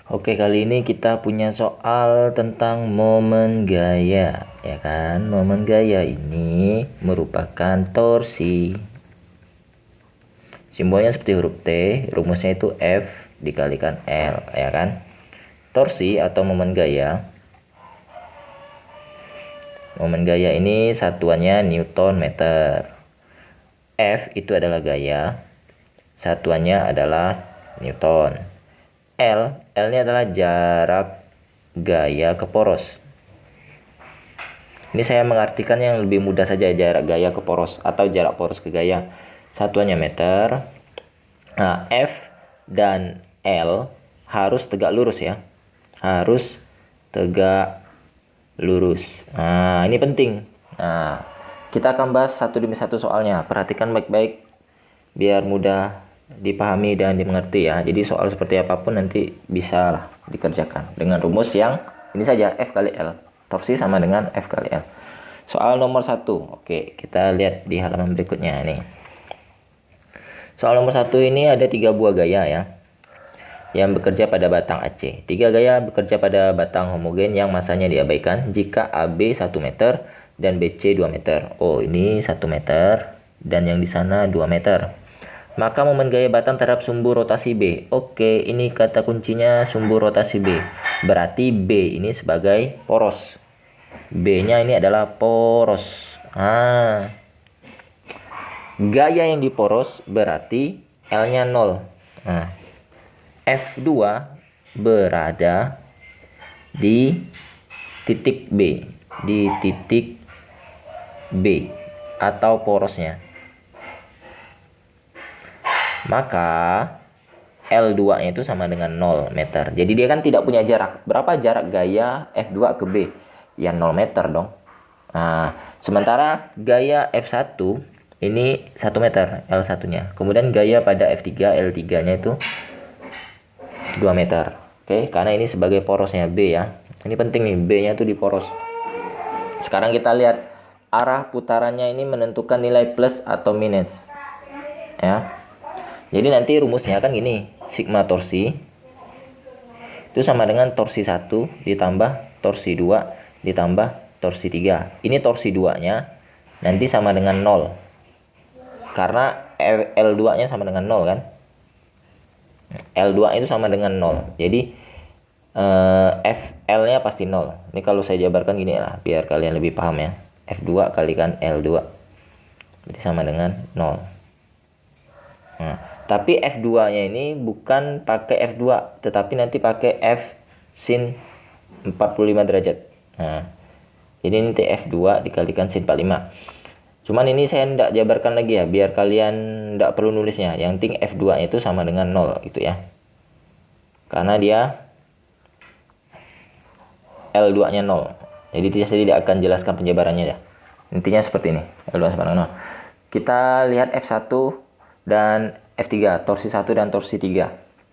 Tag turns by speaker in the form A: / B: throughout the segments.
A: Oke, kali ini kita punya soal tentang momen gaya, ya kan? Momen gaya ini merupakan torsi. Simbolnya seperti huruf T, rumusnya itu F dikalikan L, ya kan? Torsi atau momen gaya. Momen gaya ini satuannya Newton meter. F itu adalah gaya, satuannya adalah Newton. L ini adalah jarak gaya ke poros. Ini saya mengartikan yang lebih mudah saja, jarak gaya ke poros atau jarak poros ke gaya. Satuannya meter. Nah, F dan L harus tegak lurus ya. Harus tegak lurus. Nah, ini penting. Nah, kita akan bahas satu demi satu soalnya. Perhatikan baik-baik biar mudah dipahami dan dimengerti ya. Jadi soal seperti apapun nanti bisa lah dikerjakan dengan rumus yang ini saja, F kali L. Torsi sama dengan F kali L. Soal nomor 1. Oke, kita lihat di halaman berikutnya nih. Soal nomor 1 ini ada 3 buah gaya ya, yang bekerja pada batang AC. 3 gaya bekerja pada batang homogen yang masanya diabaikan jika AB 1 meter dan BC 2 meter. Oh, ini 1 meter dan yang di sana 2 meter. Maka momen gaya batang terhadap sumbu rotasi B. Oke, ini kata kuncinya sumbu rotasi B. Berarti B ini sebagai poros. B-nya ini adalah poros. Gaya yang di poros berarti L-nya 0. Nah, F2 berada di titik B. Di titik B atau porosnya. Maka L2-nya itu sama dengan 0 meter. Jadi dia kan tidak punya jarak. Berapa jarak gaya F2 ke B? Ya 0 meter dong. Nah, sementara gaya F1 ini 1 meter L1-nya. Kemudian gaya pada F3 L3-nya itu 2 meter. Oke, karena ini sebagai porosnya B ya. Ini penting nih, B-nya itu di poros. Sekarang kita lihat arah putarannya ini menentukan nilai plus atau minus. Ya. Jadi nanti rumusnya kan gini, sigma torsi itu sama dengan torsi 1 ditambah torsi 2 ditambah torsi 3. Ini torsi 2-nya nanti sama dengan 0. Karena L2-nya sama dengan 0 kan? L2 itu sama dengan 0. Jadi FL-nya pasti 0. Ini kalau saya jabarkan gini lah, biar kalian lebih paham ya. F2 kalikan L2. Berarti sama dengan 0. Nah, tapi F2-nya ini bukan pakai F2, tetapi nanti pakai F sin 45 derajat. Nah, jadi nanti F2 dikalikan sin 45. Cuman ini saya tidak jabarkan lagi ya, biar kalian tidak perlu nulisnya. Yang penting F2-nya itu sama dengan 0 gitu ya. Karena dia L2-nya 0. Jadi saya tidak akan jelaskan penjabarannya ya. Intinya seperti ini, L2 sama dengan 0. Kita lihat F1 dan F3, torsi 1 dan torsi 3.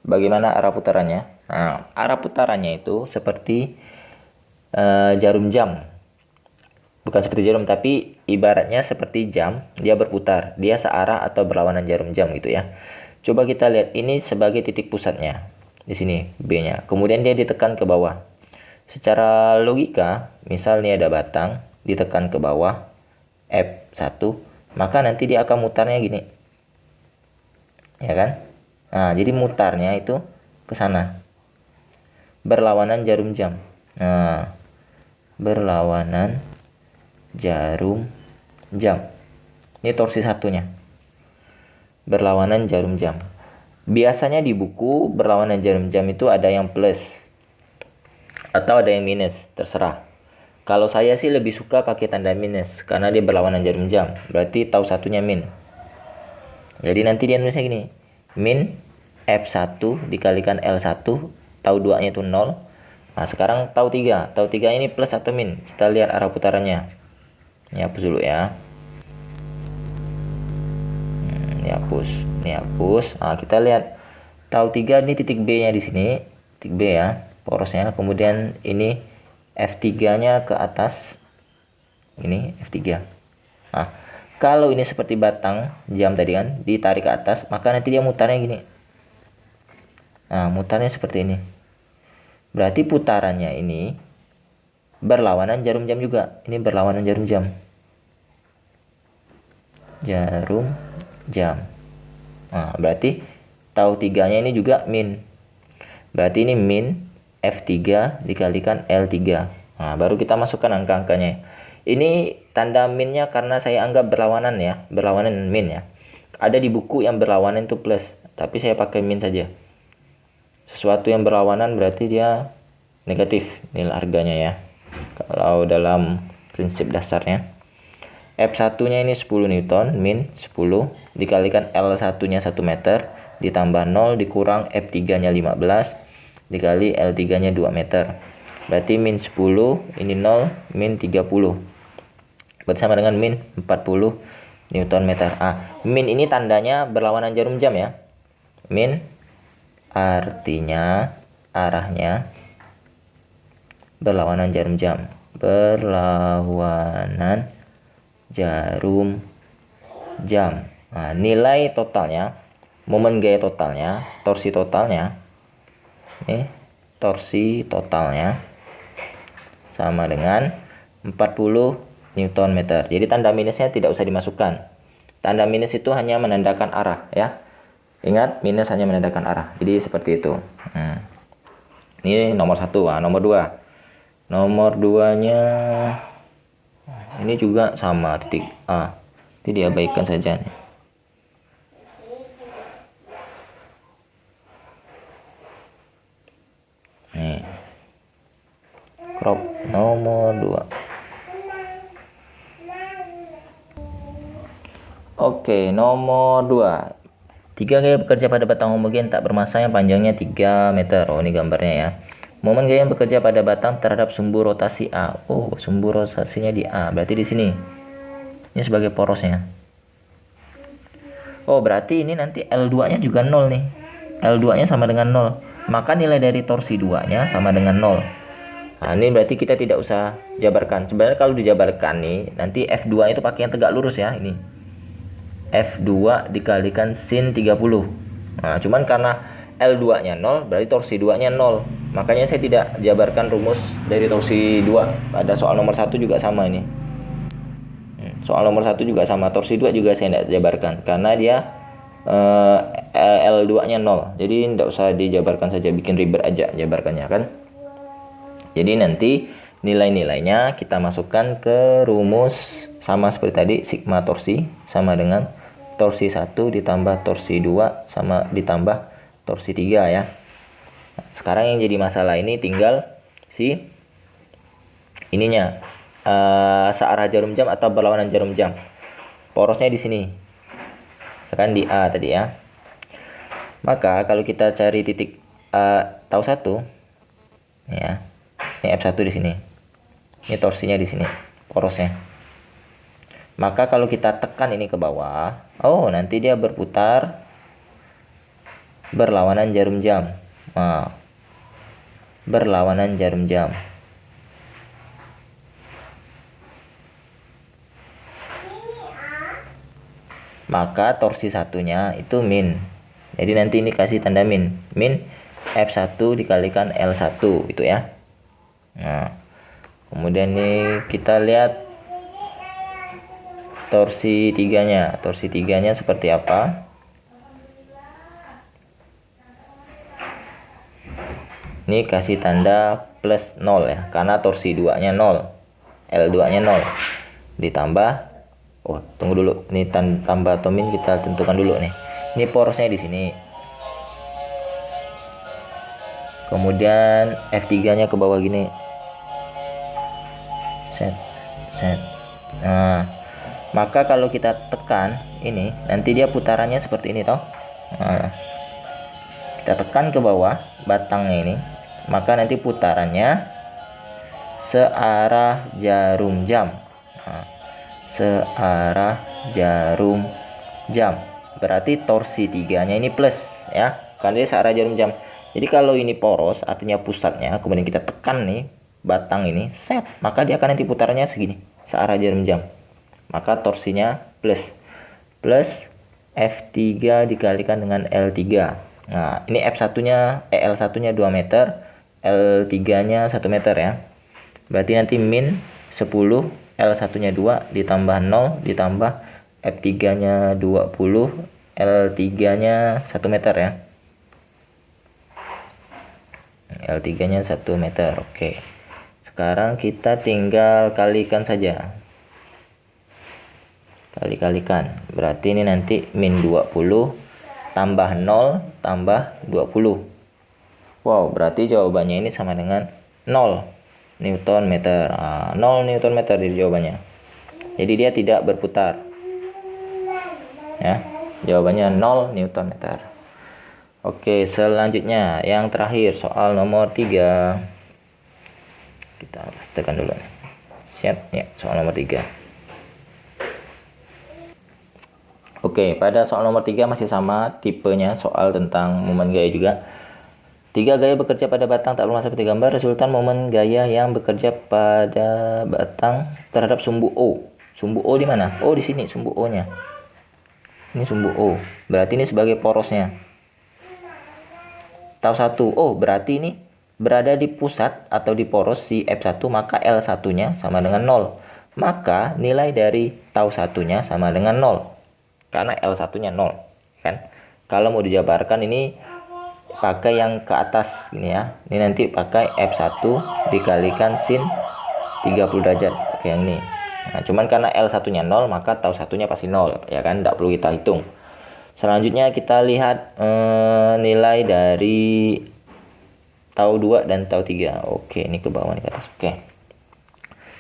A: Bagaimana arah putarannya? Nah, arah putarannya itu seperti jarum jam. Bukan seperti jarum, tapi ibaratnya seperti jam. Dia berputar, dia searah atau berlawanan jarum jam gitu ya. Coba kita lihat, ini sebagai titik pusatnya. Di sini B-nya. Kemudian dia ditekan ke bawah. Secara logika, misal ini ada batang, ditekan ke bawah F1, maka nanti dia akan mutarnya gini. Ya kan? Nah, jadi mutarnya itu ke sana. Berlawanan jarum jam. Nah, berlawanan jarum jam. Ini torsi satunya. Berlawanan jarum jam. Biasanya di buku berlawanan jarum jam itu ada yang plus atau ada yang minus, terserah. Kalau saya sih lebih suka pakai tanda minus karena dia berlawanan jarum jam. Berarti tau satunya min. Jadi nanti dia nulisnya gini, min F1 dikalikan L1, tau 2-nya itu 0. Nah, sekarang tau 3. Tau 3 ini plus atau min? Kita lihat arah putarannya. Ini hapus dulu ya. Ini hapus. Nah, kita lihat tau 3 ini titik B-nya di sini. Titik B ya, porosnya. Kemudian ini F3-nya ke atas. Ini F3. Nah, kalau ini seperti batang jam tadi kan, ditarik ke atas, maka nanti dia mutarnya gini. Nah, mutarnya seperti ini. Berarti putarannya ini berlawanan jarum jam juga. Ini berlawanan jarum jam. Jarum jam. Nah, berarti tau 3-nya ini juga min. Berarti ini min F3 dikalikan L3. Nah, baru kita masukkan angka-angkanya. Ini tanda minnya karena saya anggap berlawanan ya. Berlawanan min ya. Ada di buku yang berlawanan itu plus. Tapi saya pakai min saja. Sesuatu yang berlawanan berarti dia negatif nilai harganya ya. Kalau dalam prinsip dasarnya. F1-nya ini 10 Newton, min 10. Dikalikan L1-nya 1 meter. Ditambah 0 dikurang F3-nya 15. Dikali L3-nya 2 meter. Berarti min 10, ini 0, min 30. Berarti sama dengan min 40 Newton meter. Min ini tandanya berlawanan jarum jam ya. Min artinya arahnya berlawanan jarum jam. Berlawanan jarum jam. Nah, nilai totalnya, momen gaya totalnya, torsi totalnya, ini torsi totalnya sama dengan 40 Newton meter. Jadi tanda minusnya tidak usah dimasukkan. Tanda minus itu hanya menandakan arah ya. Ingat, minus hanya menandakan arah. Jadi seperti itu. Ini nomor 1. Nomor 2. Nomor 2-nya ini juga sama titik A. Ini diabaikan saja nih. Nih. Crop nomor 2. Oke, nomor 2. 3 gaya bekerja pada batang homogen tak bermassa yang panjangnya 3 meter. Oh, ini gambarnya ya. Momen gaya yang bekerja pada batang terhadap sumbu rotasi A. Oh, sumbu rotasinya di A. Berarti di sini. Ini sebagai porosnya. Oh, berarti ini nanti L2-nya juga 0 nih. L2-nya sama dengan 0. Maka nilai dari torsi 2-nya sama dengan 0. Nah, ini berarti kita tidak usah jabarkan. Sebenarnya kalau dijabarkan nih, nanti F2 itu pakai yang tegak lurus ya, ini. F2 dikalikan sin 30. Nah, cuman karena L2-nya 0, berarti torsi 2-nya 0. Makanya saya tidak jabarkan rumus dari torsi 2. Pada soal nomor 1 juga sama ini. Soal nomor 1 juga sama, torsi 2 juga saya tidak jabarkan karena dia L2-nya 0. Jadi tidak usah dijabarkan saja, bikin ribet aja jabarkannya kan. Jadi nanti nilai-nilainya kita masukkan ke rumus sama seperti tadi, sigma torsi sama dengan torsi 1 ditambah torsi 2 sama ditambah torsi 3 ya. Sekarang yang jadi masalah ini tinggal si ininya, searah jarum jam atau berlawanan jarum jam. Porosnya di sini. Kan di A tadi ya. Maka kalau kita cari titik tau 1 ya. Ini F1 di sini. Ini torsinya di sini, porosnya. Maka kalau kita tekan ini ke bawah, oh nanti dia berputar berlawanan jarum jam. Nah, berlawanan jarum jam. Maka torsi satunya itu min. Jadi nanti ini kasih tanda min. Min F1 dikalikan L1 itu ya. Nah, kemudian nih kita lihat torsi 3-nya. Torsi 3-nya seperti apa? Ini kasih tanda plus 0 ya, karena torsi 2-nya 0. L2-nya 0. Ditambah, oh tunggu dulu, ini tambah atau min kita tentukan dulu nih. Ini porosnya di sini. Kemudian F3-nya ke bawah gini. Set. Nah, maka kalau kita tekan ini, nanti dia putarannya seperti ini toh. Nah, kita tekan ke bawah batangnya ini, maka nanti putarannya searah jarum jam. Nah, searah jarum jam. Berarti torsi 3-nya ini plus ya, karena dia searah jarum jam. Jadi kalau ini poros, artinya pusatnya, kemudian kita tekan nih batang ini, set, maka dia akan nanti putarannya segini, searah jarum jam. Maka torsinya plus F3 dikalikan dengan L3. Nah, ini F1-nya L1-nya 2 meter, L3-nya 1 meter ya. Berarti nanti min 10, L1-nya 2 ditambah 0 ditambah F3-nya 20, L3-nya 1 meter ya. L3-nya 1 meter. Oke. Sekarang kita tinggal kalikan saja. Kali-kalikan. Berarti ini nanti min 20 tambah 0 tambah 20. Wow, berarti jawabannya ini sama dengan 0 Newton meter. 0 Newton meter di jawabannya. Jadi dia tidak berputar. Ya, jawabannya 0 Newton meter. Oke, selanjutnya yang terakhir soal nomor 3. Kita pastikan dulu nih. Siap ya, soal nomor 3. Oke, pada soal nomor 3 masih sama tipenya, soal tentang momen gaya juga. 3 gaya bekerja pada batang tak bermasalah seperti gambar. Resultan momen gaya yang bekerja pada batang terhadap sumbu O. Sumbu O di mana? Oh, di sini sumbu O-nya. Ini sumbu O. Berarti ini sebagai porosnya. Tau 1. Oh, berarti ini berada di pusat atau di poros si F1, maka L1-nya sama dengan 0. Maka nilai dari tau 1-nya sama dengan 0. Karena L1-nya 0, kan? Kalau mau dijabarkan ini pakai yang ke atas gini ya. Ini nanti pakai F1 dikalikan sin 30 derajat, pakai yang ini. Nah, cuman karena L1-nya 0, maka tau 1-nya pasti 0, ya kan? Tidak perlu kita hitung. Selanjutnya kita lihat nilai dari tau 2 dan tau 3. Oke, ini ke bawah, ini ke atas. Oke.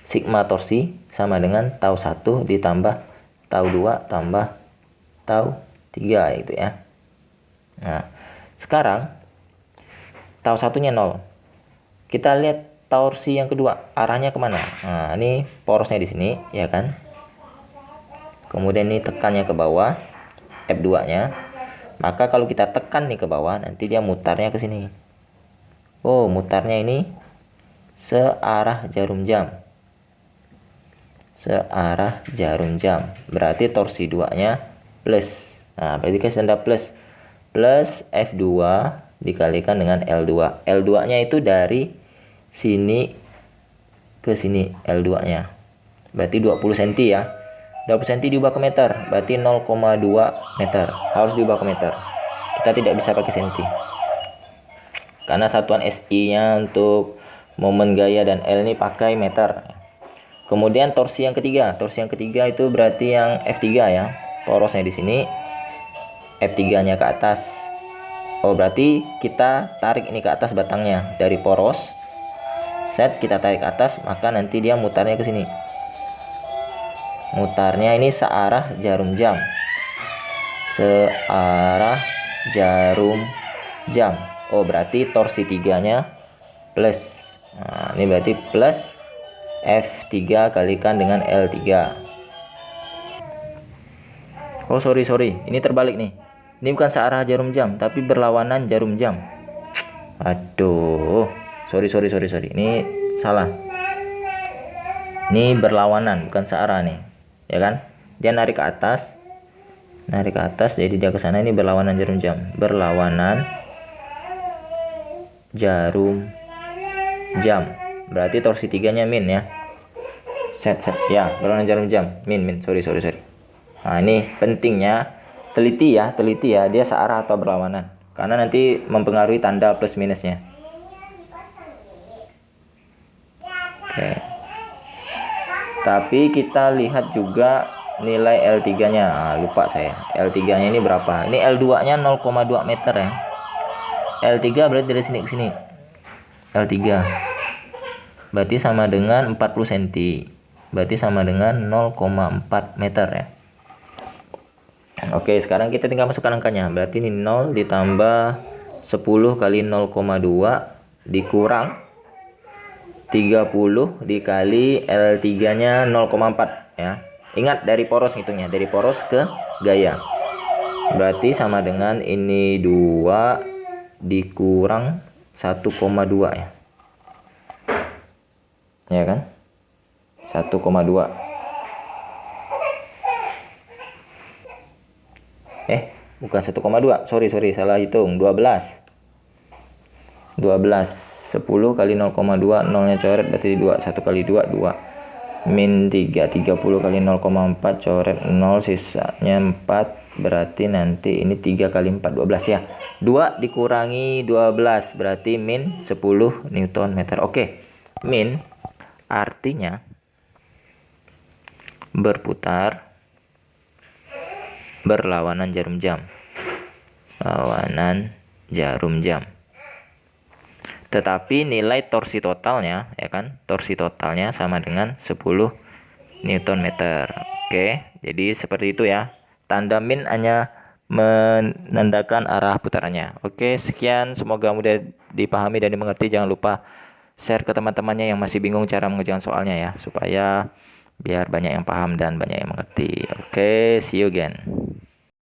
A: Sigma torsi sama dengan tau 1 ditambah tau 2 tambah tau 3 itu ya. Nah, sekarang tau 1-nya 0. Kita lihat torsi yang kedua, arahnya kemana? Nah, ini porosnya di sini, ya kan? Kemudian ini tekannya ke bawah, F2-nya. Maka kalau kita tekan nih ke bawah, nanti dia mutarnya ke sini. Oh, mutarnya ini searah jarum jam. Searah jarum jam. Berarti torsi 2-nya plus. Nah, berarti kasih tanda plus. Plus F2 dikalikan dengan L2. L2-nya itu dari sini ke sini L2-nya. Berarti 20 cm ya. 20 cm diubah ke meter. Berarti 0,2 meter. Harus diubah ke meter. Kita tidak bisa pakai cm. Karena satuan SI-nya untuk momen gaya dan L ini pakai meter. Kemudian torsi yang ketiga. Torsi yang ketiga itu berarti yang F3 ya. Porosnya di sini, F3-nya ke atas. Oh, berarti kita tarik ini ke atas batangnya dari poros. Set, kita tarik ke atas, maka nanti dia mutarnya ke sini. Mutarnya ini searah jarum jam. Searah jarum jam. Oh, berarti torsi 3-nya plus. Nah, ini berarti plus F3 kalikan dengan L3. Oh, sorry. Ini terbalik nih. Ini bukan searah jarum jam, tapi berlawanan jarum jam. Aduh. Sorry. Ini salah. Ini berlawanan, bukan searah nih. Ya kan? Dia narik ke atas. Jadi dia ke sana, ini berlawanan jarum jam. Berlawanan jarum jam. Berarti torsi 3-nya min ya. Set. Ya, berlawanan jarum jam. Min. Sorry. Nah, ini pentingnya teliti ya, dia searah atau berlawanan. Karena nanti mempengaruhi tanda plus minusnya. Oke. Tapi kita lihat juga nilai L3-nya. Nah, lupa saya. L3-nya ini berapa? Ini L2-nya 0,2 meter ya. L3 berarti dari sini ke sini. L3. Berarti sama dengan 40 cm. Berarti sama dengan 0,4 meter ya. Oke, sekarang kita tinggal masukkan angkanya. Berarti ini 0 ditambah 10 kali 0,2 dikurang 30 dikali L3-nya 0,4 ya. Ingat dari poros ngitungnya, dari poros ke gaya. Berarti sama dengan ini 2 dikurang 1,2 ya. Ya kan? 1,2. Bukan 1,2. Sorry, salah hitung. 12. 12. 10 kali 0,2, 0-nya coret berarti 2. 1 kali 2, 2. Min 3. 30 kali 0,4 coret 0, sisanya 4. Berarti nanti ini 3 kali 4, 12 ya. 2 dikurangi 12 berarti min 10 Newton meter. Oke. Min artinya berputar berlawanan jarum jam. Lawanan jarum jam. Tetapi nilai torsi totalnya, ya kan? Torsi totalnya sama dengan 10 Newton meter. Oke, jadi seperti itu ya. Tanda min hanya menandakan arah putarannya. Oke, sekian. Semoga mudah dipahami dan dimengerti. Jangan lupa share ke teman-temannya yang masih bingung cara mengerjakan soalnya ya. Supaya biar banyak yang paham dan banyak yang mengerti. Oke, see you again.